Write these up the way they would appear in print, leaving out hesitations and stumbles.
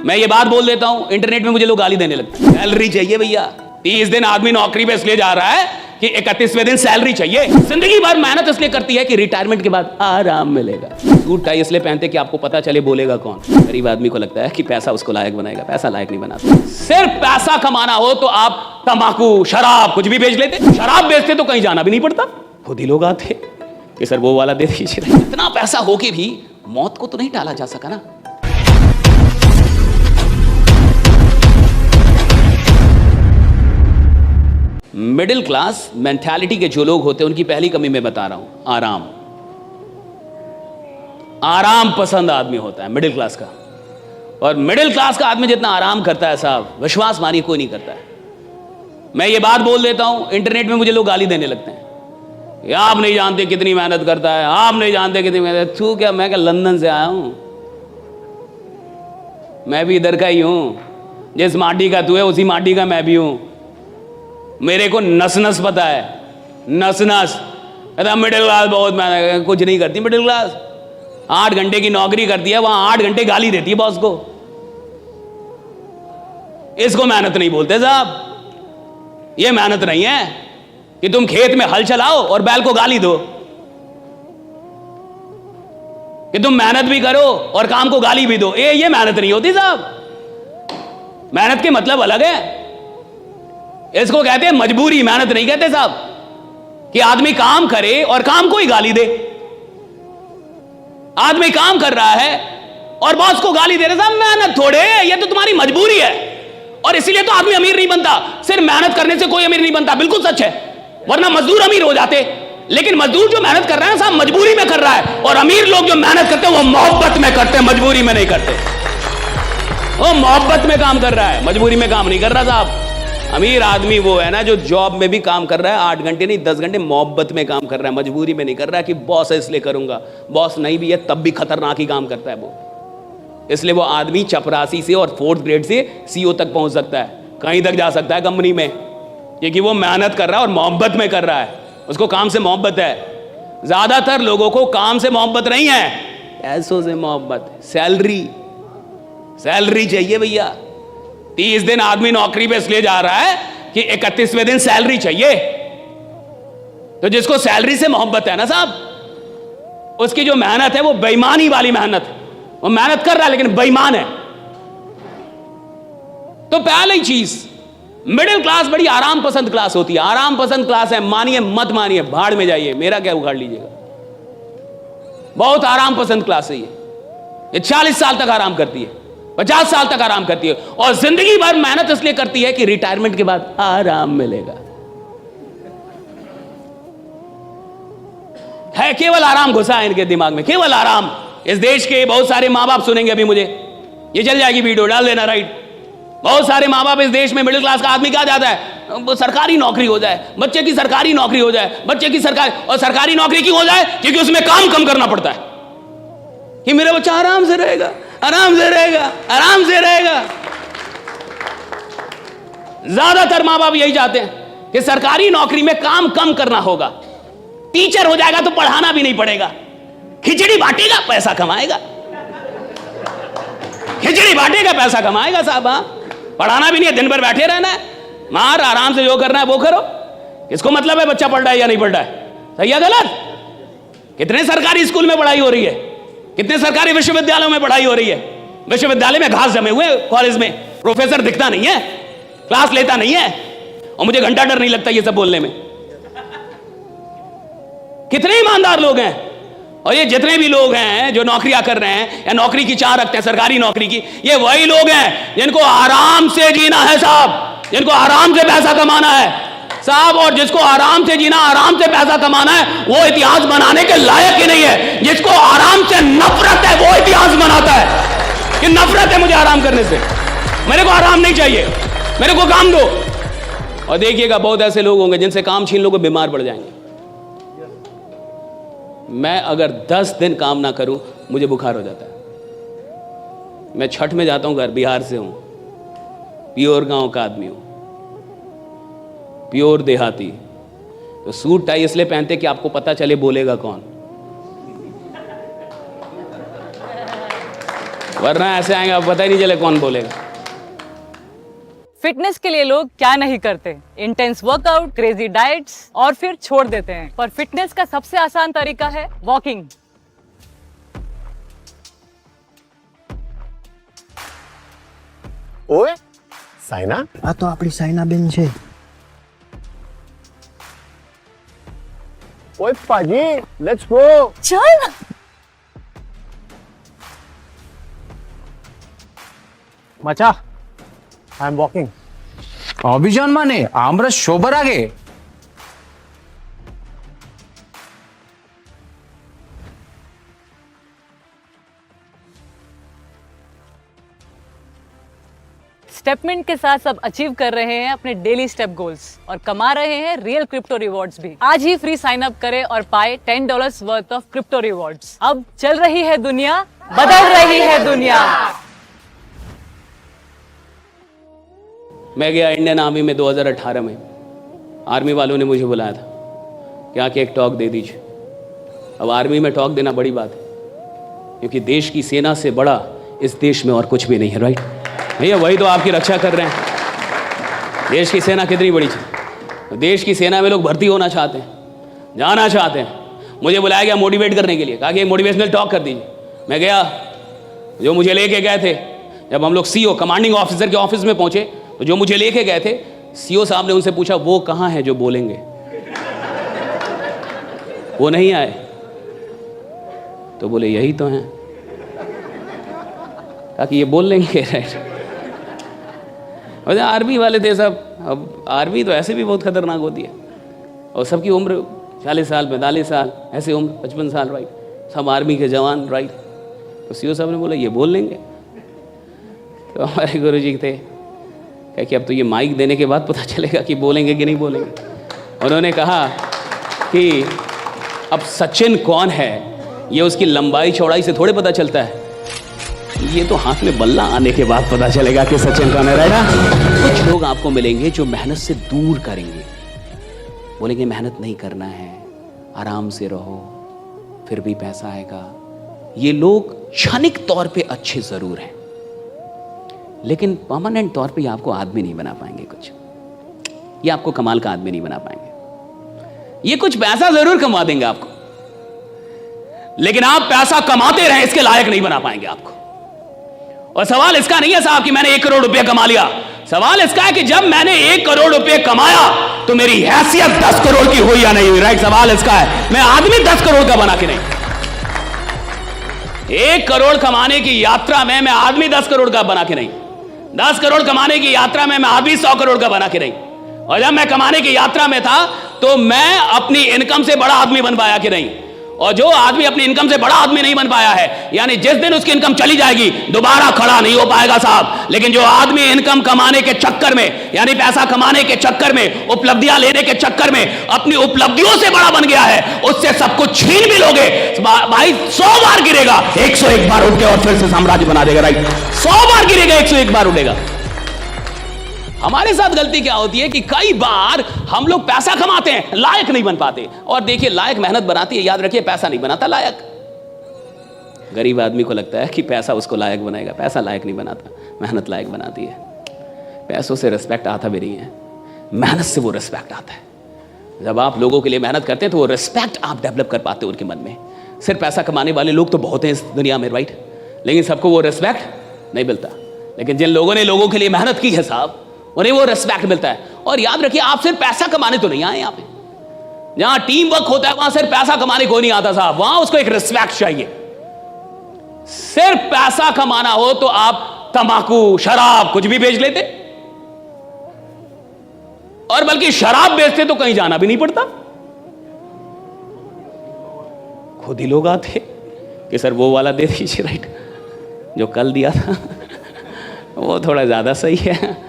मैं ये बात बोल देता हूं, इंटरनेट में मुझे लोग गाली देने लगते हैं। सैलरी चाहिए भैया। 30 दिन आदमी नौकरी पे इसलिए जा रहा है कि 31वें दिन सैलरी चाहिए। जिंदगी भर मेहनत इसलिए करती है कि रिटायरमेंट के बाद आराम मिलेगा। सूट टाई इसलिए पहनते कि आपको पता चले बोलेगा कौन। गरीब आदमी को लगता है कि पैसा उसको लायक बनाएगा, पैसा लायक नहीं बनाता। सिर्फ पैसा कमाना हो तो आप तंबाकू, शराब कुछ भी बेच लेते। शराब बेचते तो कहीं जाना भी नहीं पड़ता, खुद ही लोग आते कि सर वो वाला दे दीजिए। इतना पैसा हो के भी मौत को तो नहीं टाला जा सका ना। मिडिल क्लास मेंटालिटी के जो लोग होते हैं उनकी पहली कमी मैं बता रहा हूं, आराम। आराम पसंद आदमी होता है मिडिल क्लास का। और मिडिल क्लास का आदमी जितना आराम करता है साहब, विश्वास मानिए कोई नहीं करता है। मैं ये बात बोल देता हूं, इंटरनेट में मुझे लोग गाली देने लगते हैं, आप नहीं जानते कितनी मेहनत करता है, आप नहीं जानते कितनी मेहनत। तू क्या, मैं क्या लंदन से आया हूं? मैं भी इधर का ही हूं। जिस माटी का तू है उसी माटी का मैं भी हूं। मेरे को नस नस पता है, नस नस। मिडिल क्लास बहुत मेहनत, कुछ नहीं करती मिडिल क्लास। 8 घंटे की नौकरी करती है, वहां 8 घंटे गाली देती है बॉस को। इसको मेहनत नहीं बोलते साहब। ये मेहनत नहीं है कि तुम खेत में हल चलाओ और बैल को गाली दो, कि तुम मेहनत भी करो और काम को गाली भी दो। ये मेहनत नहीं होती साहब। मेहनत के मतलब अलग है। इसको कहते हैं मजबूरी, मेहनत नहीं कहते साहब। कि आदमी काम करे और काम को ही गाली दे। आदमी काम कर रहा है और बॉस को गाली दे रहे साहब, मेहनत थोड़े, ये तो तुम्हारी मजबूरी है। और इसीलिए तो आदमी अमीर नहीं बनता। सिर्फ मेहनत करने से कोई अमीर नहीं बनता, बिल्कुल सच है। वरना मजदूर अमीर हो जाते। लेकिन मजदूर जो मेहनत कर रहा है साहब, मजबूरी में कर रहा है। और अमीर लोग जो मेहनत करते हैं वो मोहब्बत में करते हैं, मजबूरी में नहीं करते। वो मोहब्बत में काम कर रहा है, मजबूरी में काम नहीं कर रहा साहब। अमीर आदमी वो है ना जो जॉब में भी काम कर रहा है, 8 घंटे नहीं 10 घंटे मोहब्बत में काम कर रहा है, मजबूरी में नहीं कर रहा है कि बॉस है इसलिए करूंगा। बॉस नहीं भी है तब भी खतरनाक ही काम करता है वो। इसलिए वो आदमी चपरासी से और 4th ग्रेड से CEO तक पहुंच सकता है, कहीं तक जा सकता है कंपनी में, क्योंकि वो मेहनत कर रहा है और मोहब्बत में कर रहा है। उसको काम से मोहब्बत है। ज्यादातर लोगों को काम से मोहब्बत नहीं है, पैसों से मोहब्बत। सैलरी चाहिए भैया। 30 दिन आदमी नौकरी पे इसलिए जा रहा है कि 31वें दिन सैलरी चाहिए। तो जिसको सैलरी से मोहब्बत है ना साहब, उसकी जो मेहनत है वो बेईमानी वाली मेहनत है। वो मेहनत कर रहा है लेकिन बेईमान है। तो पहली चीज, मिडिल क्लास बड़ी आराम पसंद क्लास होती है। आराम पसंद क्लास है, मानिए मत मानिए, भाड़ में जाइए, मेरा क्या उखाड़ लीजिएगा। बहुत आराम पसंद क्लास है ये 40 साल तक आराम करती है, 50 साल तक आराम करती है। और जिंदगी भर मेहनत इसलिए करती है कि रिटायरमेंट के बाद आराम मिलेगा। है केवल आराम घुसा है इनके दिमाग में, केवल आराम। इस देश के बहुत सारे माँ बाप सुनेंगे अभी मुझे, ये चल जाएगी वीडियो, डाल देना राइट। बहुत सारे माँ बाप इस देश में, मिडिल क्लास का आदमी क्या चाहता है, सरकारी नौकरी हो जाए, बच्चे की सरकारी नौकरी हो जाए, बच्चे की सरकारी। और सरकारी नौकरी क्यों हो जाए? क्योंकि उसमें काम कम करना पड़ता है, कि मेरा बच्चा आराम से रहेगा, आराम से रहेगा, आराम से रहेगा। ज्यादातर माँ बाप यही चाहते हैं कि सरकारी नौकरी में काम कम करना होगा। टीचर हो जाएगा तो पढ़ाना भी नहीं पड़ेगा, खिचड़ी बांटेगा पैसा कमाएगा, खिचड़ी बांटेगा पैसा कमाएगा साहब। हाँ, पढ़ाना भी नहीं है, दिन भर बैठे रहना है, मार आराम से जो करना है वो करो। किसको मतलब है बच्चा पढ़ रहा है या नहीं पढ़ रहा है, सही है गलत? कितने सरकारी स्कूल में पढ़ाई हो रही है, कितने सरकारी विश्वविद्यालयों में पढ़ाई हो रही है। विश्वविद्यालय में घास जमे हुए, कॉलेज में प्रोफेसर दिखता नहीं है, क्लास लेता नहीं है, और मुझे घंटा डर नहीं लगता ये सब बोलने में। कितने ईमानदार लोग हैं। और ये जितने भी लोग हैं जो नौकरियां कर रहे हैं या नौकरी की चाह रखते हैं सरकारी नौकरी की, ये वही लोग हैं जिनको आराम से जीना है साहब, जिनको आराम से पैसा कमाना है साहब। और जिसको आराम से जीना, आराम से पैसा कमाना है, वो इतिहास बनाने के लायक ही नहीं है। जिसको आराम से नफरत है वो इतिहास बनाता है कि नफरत है मुझे आराम करने से, मेरे को आराम नहीं चाहिए, मेरे को काम दो। और देखिएगा बहुत ऐसे लोग होंगे जिनसे काम छीन लोगे बीमार पड़ जाएंगे। मैं अगर 10 दिन काम ना करूं मुझे बुखार हो जाता है। मैं छठ में जाता हूं घर, बिहार से हूं, प्योर गांव का आदमी हूं, प्योर देहाती। तो सूट टाई इसलिए पहनते कि आपको पता चले बोलेगा कौन। वरना ऐसे आएंगे अब पता ही नहीं चले कौन बोलेगा। फिटनेस के लिए लोग क्या नहीं करते, इंटेंस वर्कआउट, क्रेजी डाइट्स और फिर छोड़ देते हैं। पर फिटनेस का सबसे आसान तरीका है वॉकिंग। ઓય સાયના, આ તો આપણી સાયનાબેન છે. ઓય પાજી, લેટ્સ ગો. चल મચા, આઈ એમ વોકિંગ. অভিযান মানে আমরা সবার আগে? स्टेपमिंट के साथ सब अचीव कर रहे हैं अपने डेली स्टेप गोल्स और कमा रहे हैं रियल क्रिप्टो रिवॉर्ड्स भी। आज ही फ्री साइन अप करें और पाए $10 वर्थ ऑफ क्रिप्टो रिवॉर्ड्स। अब चल रही है दुनिया, बदल रही है दुनिया। मैं गया इंडियन आर्मी में 2018 में। आर्मी वालों ने मुझे बुलाया था कि आके एक टॉक दे दीजिए। अब आर्मी में टॉक देना बड़ी बात है, क्योंकि देश की सेना से बड़ा इस देश में और कुछ भी नहीं है। राइट भैया, वही तो आपकी रक्षा कर रहे हैं। देश की सेना कितनी बड़ी चीज़। देश की सेना में लोग भर्ती होना चाहते हैं, जाना चाहते हैं। मुझे बुलाया गया मोटिवेट करने के लिए, कहा कि मोटिवेशनल टॉक कर दीजिए। मैं गया, जो मुझे लेके गए थे, जब हम लोग सीओ कमांडिंग ऑफिसर के ऑफिस में पहुंचे तो जो मुझे लेके गए थे, सीओ साहब ने उनसे पूछा वो कहाँ है जो बोलेंगे। वो नहीं आए तो बोले यही तो हैं। कहा कि ये बोल लेंगे। राइट, आर्मी वाले थे सब। अब आर्मी तो ऐसे भी बहुत खतरनाक होती है, और सबकी उम्र 40 साल 45 साल, ऐसे उम्र 55 साल। राइट, सब आर्मी के जवान। राइट, तो सीओ साहब ने बोला ये बोल लेंगे। तो हमारे गुरु जी थे, क्या कि अब तो ये माइक देने के बाद पता चलेगा कि बोलेंगे कि नहीं बोलेंगे। उन्होंने कहा कि अब सचिन कौन है ये उसकी लंबाई चौड़ाई से थोड़े पता चलता है, ये तो हाथ में बल्ला आने के बाद पता चलेगा कि सचिन कौन है। राइट, कुछ लोग आपको मिलेंगे जो मेहनत से दूर करेंगे, बोलेंगे मेहनत नहीं करना है, आराम से रहो, फिर भी पैसा आएगा। ये लोग क्षणिक तौर पे अच्छे जरूर हैं, लेकिन परमानेंट तौर पे ये आपको आदमी नहीं बना पाएंगे। कुछ ये आपको कमाल का आदमी नहीं बना पाएंगे। ये कुछ पैसा जरूर कमा देंगे आपको, लेकिन आप पैसा कमाते रहे इसके लायक नहीं बना पाएंगे आपको। और सवाल इसका नहीं है साहब कि मैंने 1 करोड़ रुपया कमा लिया। सवाल इसका है कि जब मैंने 1 करोड़ रुपए कमाया तो मेरी हैसियत 10 करोड़ की हुई या नहीं हुई। राइट, सवाल इसका है। मैं आदमी 10 करोड़ का बना के नहीं। 1 करोड़ कमाने की यात्रा में मैं आदमी 10 करोड़ का बना के नहीं। 10 करोड़ कमाने की यात्रा में मैं आदमी 100 करोड़ का बना के नहीं। और जब मैं कमाने की यात्रा में था तो मैं अपनी इनकम से बड़ा आदमी बन पाया कि नहीं। और जो आदमी अपनी इनकम से बड़ा आदमी नहीं बन पाया है, यानी जिस दिन उसकी इनकम चली जाएगी दोबारा खड़ा नहीं हो पाएगा साहब। लेकिन जो आदमी इनकम कमाने के चक्कर में, यानी पैसा कमाने के चक्कर में, उपलब्धियां लेने के चक्कर में अपनी उपलब्धियों से बड़ा बन गया है, उससे सब कुछ छीन भी लोगे भाई 100 बार गिरेगा, 101 बार उठ के और फिर से साम्राज्य बना देगा। राइट, 100 बार गिरेगा, 101 बार उठेगा। हमारे साथ गलती क्या होती है कि कई बार हम लोग पैसा कमाते हैं, लायक नहीं बन पाते। और देखिए, लायक मेहनत बनाती है, याद रखिए, पैसा नहीं बनाता लायक। गरीब आदमी को लगता है कि पैसा उसको लायक बनाएगा, पैसा लायक नहीं बनाता, मेहनत लायक बनाती है। पैसों से रिस्पेक्ट आता भी नहीं है, मेहनत से वो रिस्पेक्ट आता है। जब आप लोगों के लिए मेहनत करते हैं तो वो रिस्पेक्ट आप डेवलप कर पाते हो उनके मन में। सिर्फ पैसा कमाने वाले लोग तो बहुत हैं इस दुनिया में, राइट, लेकिन सबको वो रिस्पेक्ट नहीं मिलता। लेकिन जिन लोगों ने लोगों के लिए मेहनत की है साहब, उन्हें वो रिस्पेक्ट मिलता है। और याद रखिए, आप सिर्फ पैसा कमाने तो नहीं आए यहाँ पे। जहां टीम वर्क होता है वहां सिर्फ पैसा कमाने को नहीं आता साहब, वहां उसको एक रिस्पेक्ट चाहिए। सिर्फ पैसा कमाना हो तो आप तंबाकू, शराब कुछ भी बेच लेते, और बल्कि शराब बेचते तो कहीं जाना भी नहीं पड़ता। खुद ही लोग आते कि सर वो वाला दे दीजिए, राइट, जो कल दिया था वो थोड़ा ज्यादा सही है।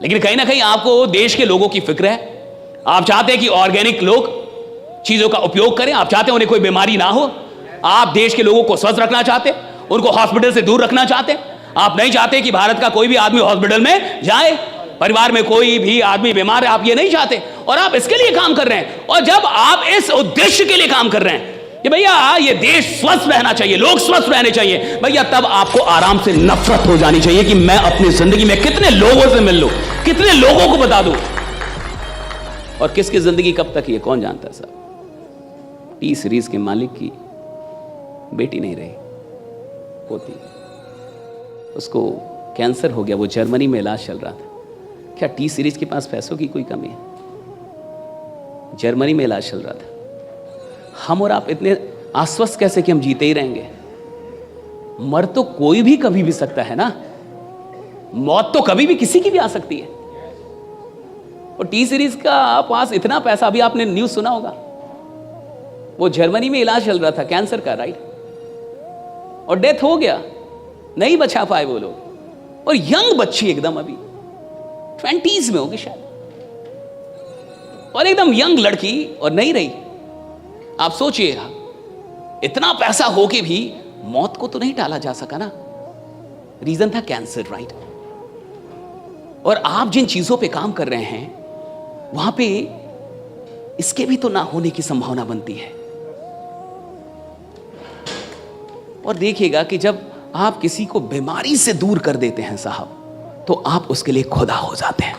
लेकिन कहीं ना कहीं आपको देश के लोगों की फिक्र है। आप चाहते हैं कि ऑर्गेनिक लोग चीजों का उपयोग करें, आप चाहते हैं उन्हें कोई बीमारी ना हो, आप देश के लोगों को स्वस्थ रखना चाहते, उनको हॉस्पिटल से दूर रखना चाहते। आप नहीं चाहते कि भारत का कोई भी आदमी हॉस्पिटल में जाए, परिवार में कोई भी आदमी बीमार है, आप ये नहीं चाहते, और आप इसके लिए काम कर रहे हैं। और जब आप इस उद्देश्य के लिए काम कर रहे हैं, कि भैया ये देश स्वस्थ रहना चाहिए, लोग स्वस्थ रहने चाहिए, भैया तब आपको आराम से नफरत हो जानी चाहिए कि मैं अपनी जिंदगी में कितने लोगों से मिल लूं, कितने लोगों को बता दूं, और किसकी जिंदगी कब तक ये कौन जानता है साहब। टी सीरीज के मालिक की बेटी नहीं रही, पोती, उसको कैंसर हो गया, वो जर्मनी में इलाज चल रहा था। क्या टी सीरीज के पास पैसों की कोई कमी है? जर्मनी में इलाज चल रहा था। हम और आप इतने आश्वस्त कैसे कि हम जीते ही रहेंगे? मर तो कोई भी कभी भी सकता है ना, मौत तो कभी भी किसी की भी आ सकती है। और टी सीरीज का पास इतना पैसा, अभी आपने न्यूज सुना होगा, वो जर्मनी में इलाज चल रहा था कैंसर का, राइट, और डेथ हो गया, नहीं बचा पाए वो लोग। और यंग बच्ची एकदम अभी 20s में होगी शायद, और एकदम यंग लड़की, और नहीं रही। आप सोचिएगा, इतना पैसा हो के भी मौत को तो नहीं टाला जा सका ना, रीजन था कैंसर, राइट। और आप जिन चीजों पे काम कर रहे हैं वहां पे इसके भी तो ना होने की संभावना बनती है। और देखिएगा कि जब आप किसी को बीमारी से दूर कर देते हैं साहब, तो आप उसके लिए खुदा हो जाते हैं।